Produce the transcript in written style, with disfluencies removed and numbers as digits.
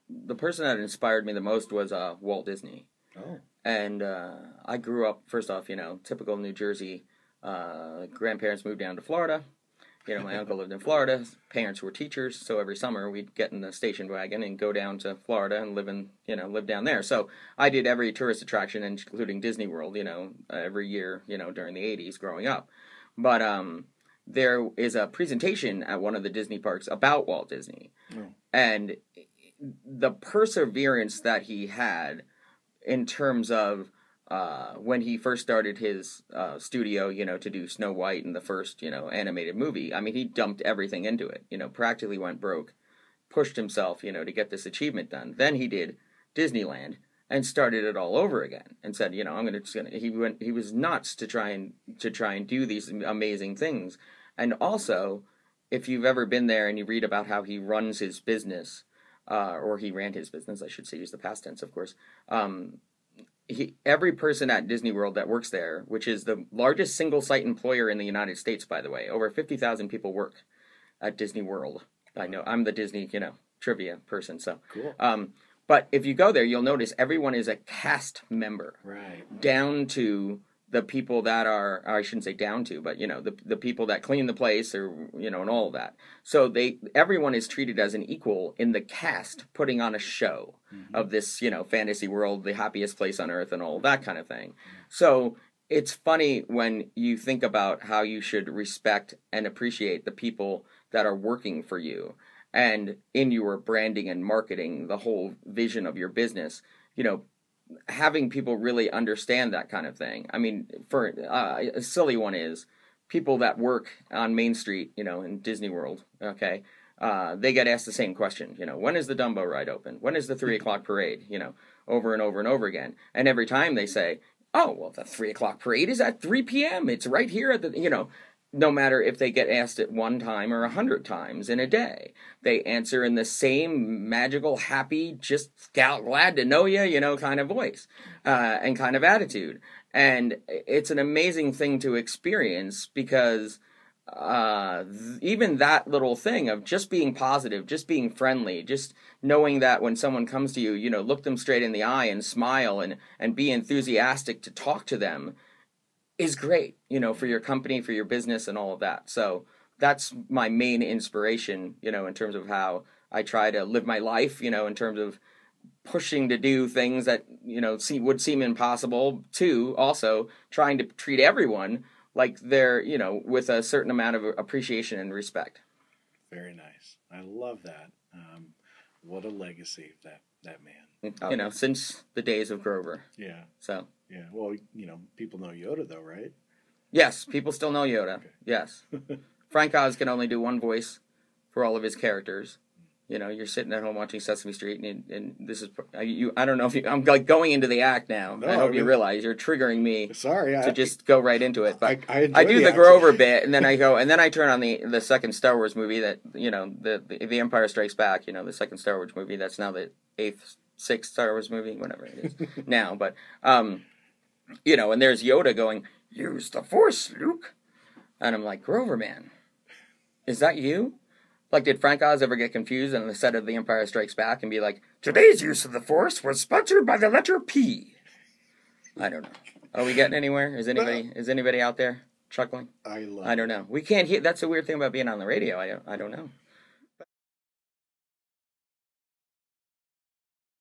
the person that inspired me the most was Walt Disney. Oh. And I grew up, first off, typical New Jersey. Grandparents moved down to Florida. My uncle lived in Florida. Parents were teachers, so every summer we'd get in the station wagon and go down to Florida and live down there. So I did every tourist attraction, including Disney World, every year, during the 80s growing up. But there is a presentation at one of the Disney parks about Walt Disney. Oh. And the perseverance that he had in terms of when he first started his studio, to do Snow White and the first, animated movie. I mean, he dumped everything into it, practically went broke, pushed himself, to get this achievement done. Then he did Disneyland and started it all over again and said, he was nuts to try and do these amazing things. And also, if you've ever been there and you read about how he runs his business, or he ran his business, I should say, use the past tense, of course. Every person at Disney World that works there, which is the largest single-site employer in the United States, by the way, over 50,000 people work at Disney World. I know, I'm the Disney, trivia person, so. Cool. But if you go there, you'll notice everyone is a cast member. Right. Down to the people that are, or I shouldn't say down to, but, the people that clean the place or, and all of that. So everyone is treated as an equal in the cast putting on a show of this, fantasy world, the happiest place on earth and all that kind of thing. So it's funny when you think about how you should respect and appreciate the people that are working for you. And in your branding and marketing, the whole vision of your business, having people really understand that kind of thing. I mean, for a silly one is people that work on Main Street, in Disney World, okay, they get asked the same question, when is the Dumbo ride open? When is the 3 o'clock parade? Over and over and over again. And every time they say, oh, well, the 3 o'clock parade is at 3 p.m. It's right here at the, no matter if they get asked it one time or 100 times in a day, they answer in the same magical, happy, just glad to know you, kind of voice and kind of attitude. And it's an amazing thing to experience because even that little thing of just being positive, just being friendly, just knowing that when someone comes to you, look them straight in the eye and smile and be enthusiastic to talk to them is great, for your company, for your business and all of that. So that's my main inspiration, in terms of how I try to live my life, in terms of pushing to do things that, would seem impossible, to also trying to treat everyone like they're, with a certain amount of appreciation and respect. Very nice. I love that. What a legacy, that man. Since the days of Grover. Yeah. So. Yeah. Well, people know Yoda, though, right? Yes, people still know Yoda. Okay. Yes. Frank Oz can only do one voice for all of his characters. You're sitting at home watching Sesame Street, and this is I don't know if I'm like going into the act now. No, I hope you realize you're triggering me. Sorry, to just go right into it. But I do the Grover bit, and then I turn on the second Star Wars movie that the Empire Strikes Back. The second Star Wars movie that's now the sixth Star Wars movie, whatever it is now. But and there's Yoda going, "Use the Force, Luke," and I'm like, Grover, man, is that you? Like, did Frank Oz ever get confused on the set of The Empire Strikes Back and be like, today's use of the Force was sponsored by the letter P? I don't know. Are we getting anywhere? Is anybody out there chuckling? I don't know. We can't hear. That's the weird thing about being on the radio. I don't know.